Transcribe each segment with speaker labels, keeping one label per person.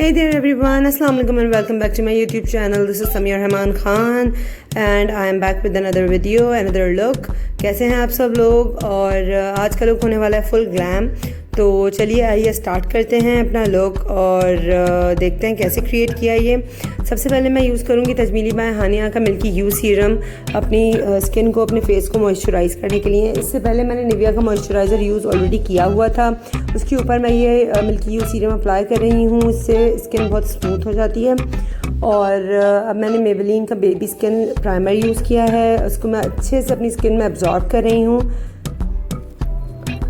Speaker 1: Hey there everyone, Assalamu alaikum and welcome back to my YouTube channel. This is Samia Khan and I am back with another video, another look. कैसे हैं आप सब लोग? और आज का look होने वाला है फुल ग्लैम। तो चलिए आइए स्टार्ट करते हैं अपना लुक और देखते हैं कैसे क्रिएट किया ये। सबसे पहले मैं यूज़ करूँगी tajmeeli बाय हनिया का MilkyU सीरम अपनी स्किन को, अपने फेस को मॉइस्चराइज़ करने के लिए। इससे पहले मैंने निविया का मॉइस्चराइज़र यूज़ ऑलरेडी किया हुआ था। उसके ऊपर मैं ये MilkyU सीरम अप्लाई कर रही हूँ, इससे स्किन बहुत स्मूथ हो जाती है। और अब मैंने maybelline का बेबी स्किन प्राइमर यूज़ किया है, उसको मैं अच्छे से अपनी स्किन में एब्जॉर्ब कर रही हूँ।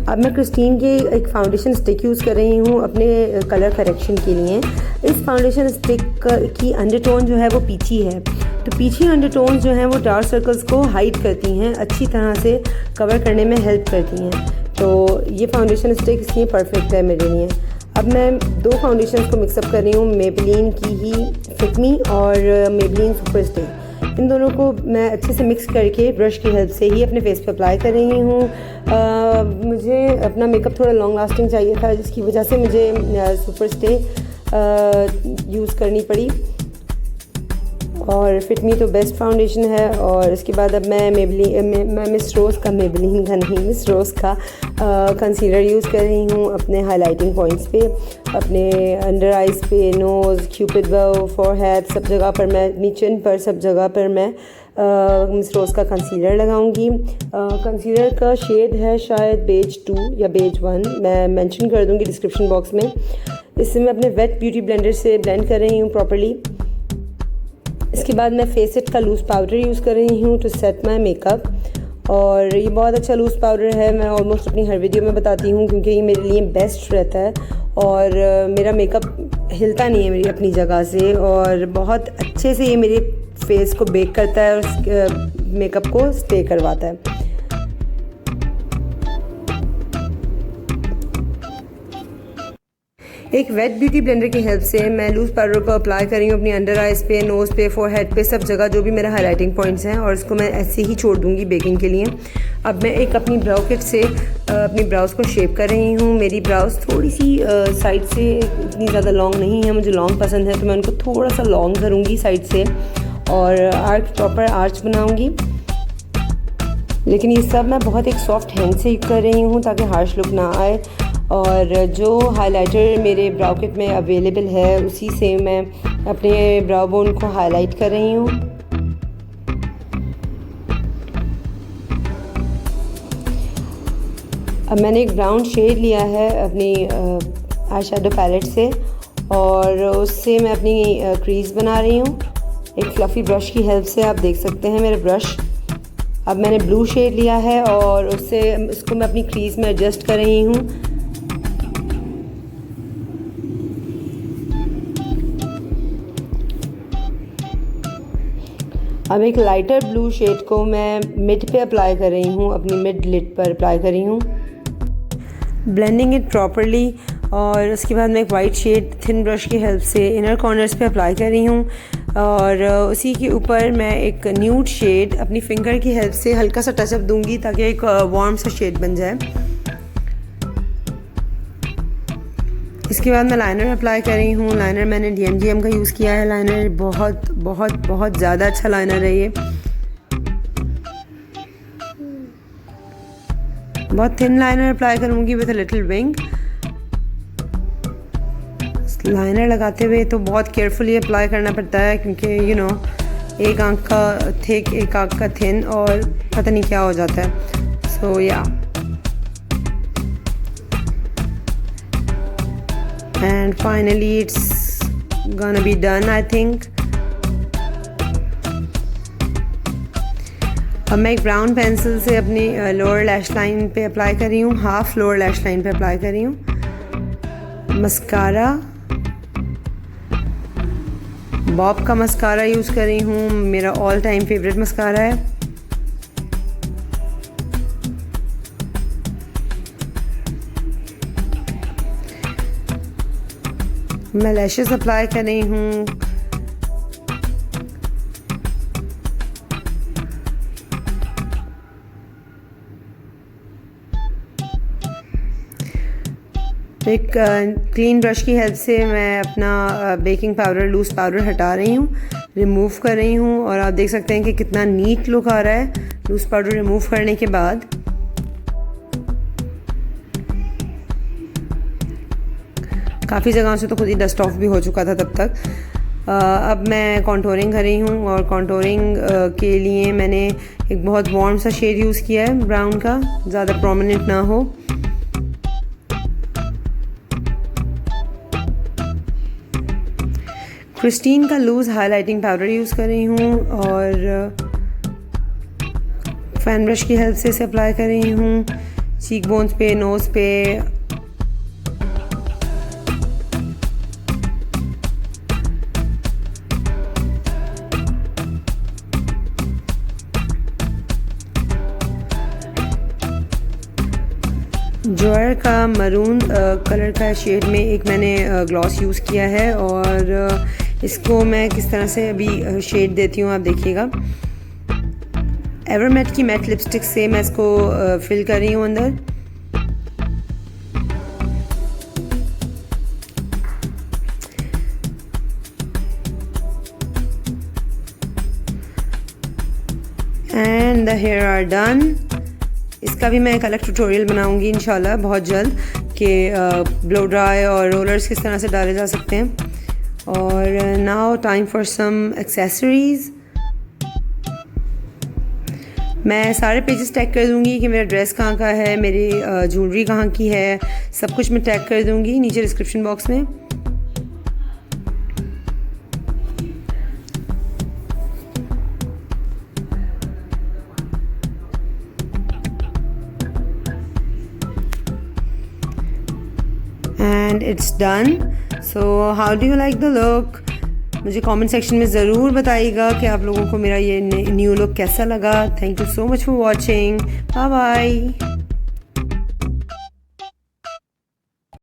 Speaker 1: अब मैं क्रिस्टीन की एक फाउंडेशन स्टिक यूज़ कर रही हूँ अपने कलर करेक्शन के लिए। इस फाउंडेशन स्टिक की अंडरटोन जो है वो पीची है, तो पीची अंडरटोन जो हैं वो डार्क सर्कल्स को हाइड करती हैं, अच्छी तरह से कवर करने में हेल्प करती हैं। तो ये फाउंडेशन स्टिक इसलिए परफेक्ट है मेरे लिए। अब मैं दो फाउंडेशन को मिक्सअप कर रही हूँ, मेबेलिन की ही फिट मी और मेबेलिन सुपरस्टे। इन दोनों को मैं अच्छे से मिक्स करके ब्रश की हेल्प से ही अपने फेस पे अप्लाई कर रही हूँ। मुझे अपना मेकअप थोड़ा लॉन्ग लास्टिंग चाहिए था, जिसकी वजह से मुझे सुपरस्टे यूज़ करनी पड़ी। और फिट मी तो बेस्ट फाउंडेशन है। और इसके बाद अब मैं मिस रोज़ का, मेबेलिन का नहीं, मिस रोज़ का कंसीलर यूज़ कर रही हूँ अपने हाइलाइटिंग पॉइंट्स पे, अपने अंडर आइज़ पे, नोज़, क्यूपिड बो, फोरहेड, सब जगह पर मैं, अपनी चिन पर, सब जगह पर मैं मिस रोज़ का कंसीलर लगाऊंगी। कंसीलर का शेड है शायद बेज 2 या बेज 1, मैं मेंशन कर दूंगी डिस्क्रिप्शन बॉक्स में। इससे मैं अपने वेट ब्यूटी ब्लेंडर से ब्लेंड कर रही हूँ प्रॉपर्ली। इसके बाद मैं फेसेट का लूज़ पाउडर यूज़ कर रही हूँ टू सेट माई मेकअप। और ये बहुत अच्छा लूज़ पाउडर है, मैं ऑलमोस्ट अपनी हर वीडियो में बताती हूँ क्योंकि ये मेरे लिए बेस्ट रहता है। और मेरा मेकअप हिलता नहीं है मेरी अपनी जगह से, और बहुत अच्छे से ये मेरे फेस को बेक करता है और मेकअप को स्टे करवाता है। एक वेट ब्यूटी ब्लेंडर की हेल्प से मैं लूज़ पाउडर को अप्लाई कर रही हूँ अपनी अंडर आइज़ पे, नोज़ पे, फोरहेड पे, सब जगह जो भी मेरा हाइलाइटिंग पॉइंट्स हैं, और इसको मैं ऐसे ही छोड़ दूँगी बेकिंग के लिए। अब मैं एक अपनी ब्राउ किट से अपनी ब्राउज़ को शेप कर रही हूँ। मेरी ब्राउज़ थोड़ी सी साइड से इतनी ज़्यादा लॉन्ग नहीं है, मुझे लॉन्ग पसंद है, तो मैं उनको थोड़ा सा लॉन्ग करूँगी साइड से और आर्च, प्रॉपर आर्च बनाऊँगी। लेकिन ये सब मैं बहुत एक सॉफ्ट हैंड से कर रही हूँ ताकि हार्श लुक ना आए। और जो हाइलाइटर मेरे ब्राउ किट में अवेलेबल है उसी से मैं अपने ब्राउ बोन को हाईलाइट कर रही हूँ। अब मैंने एक ब्राउन शेड लिया है अपनी आई शैडो पैलेट से, और उससे मैं अपनी क्रीज बना रही हूँ एक फ्लफ़ी ब्रश की हेल्प से। आप देख सकते हैं मेरे ब्रश। अब मैंने ब्लू शेड लिया है और उससे उसको मैं अपनी क्रीज में एडजस्ट कर रही हूँ। अब एक लाइटर ब्लू शेड को मैं मिड पे अप्लाई कर रही हूँ, अपनी मिड लिड पर अप्लाई कर रही हूँ, ब्लेंडिंग इट प्रॉपरली। और उसके बाद मैं एक वाइट शेड थिन ब्रश की हेल्प से इनर कॉर्नर्स पे अप्लाई कर रही हूँ। और उसी के ऊपर मैं एक न्यूड शेड अपनी फिंगर की हेल्प से हल्का सा टचअप दूंगी ताकि एक वार्म सा शेड बन जाए। इसके बाद मैं लाइनर अप्लाई कर रही हूँ। लाइनर मैंने dmgm का यूज़ किया है। लाइनर बहुत बहुत बहुत ज़्यादा अच्छा लाइनर है ये, बहुत थिन लाइनर अप्लाई करूँगी with a little wing. Liner लगाते हुए तो बहुत केयरफुली अप्लाई करना पड़ता है क्योंकि एक आंख का थिक, एक आंख का थिन, और पता नहीं क्या हो जाता है। सो या and finally it's gonna be done I think। अब मैं एक ब्राउन पेंसिल से अपनी लोअर लैश लाइन पे अप्लाई कर रही हूँ, हाफ लोअर लैश लाइन पे अप्लाई कर रही हूँ। मस्कारा, बॉब का मस्कारा यूज़ कर रही हूँ, मेरा ऑल टाइम फेवरेट मस्कारा है। मैं लैशेस अप्लाई कर रही हूँ। तो एक क्लीन ब्रश की हेल्प से मैं अपना बेकिंग पाउडर, लूज़ पाउडर हटा रही हूँ, रिमूव कर रही हूँ। और आप देख सकते हैं कि कितना नीट लुक आ रहा है लूज़ पाउडर रिमूव करने के बाद। काफ़ी जगहों से तो खुद ही डस्ट ऑफ भी हो चुका था तब तक। अब मैं कॉन्टोरिंग कर रही हूँ और कॉन्टोरिंग के लिए मैंने एक बहुत वार्म सा शेड यूज़ किया है, ब्राउन का, ज़्यादा प्रोमिनेंट ना हो। क्रिस्टीन का लूज़ हाइलाइटिंग पाउडर यूज़ कर रही हूँ और फैन ब्रश की हेल्प से इसे अप्लाई कर रही हूँ चीक बोन्स पे, नोज़ पे। जॉयर का मरून कलर का शेड में एक मैंने ग्लॉस यूज़ किया है और इसको मैं किस तरह से अभी शेड देती हूँ आप देखिएगा। एवरमेट की मैट लिपस्टिक से मैं इसको फिल कर रही हूँ अंदर। And the hair are done. इसका भी मैं एक अलग ट्यूटोरियल बनाऊंगी इंशाल्लाह बहुत जल्द कि ब्लो ड्राई और रोलर्स किस तरह से डाले जा सकते हैं। और now time for some accessories. मैं सारे पेजेस टैग कर दूंगी कि मेरा ड्रेस कहाँ का है, मेरी ज्वेलरी कहाँ की है, सब कुछ मैं टैग कर दूंगी नीचे डिस्क्रिप्शन बॉक्स में। And it's done. So how do you like the look? मुझे कमेंट सेक्शन में ज़रूर बताइएगा कि आप लोगों को मेरा ये न्यू लुक कैसा लगा। Thank you so much for watching. Bye bye.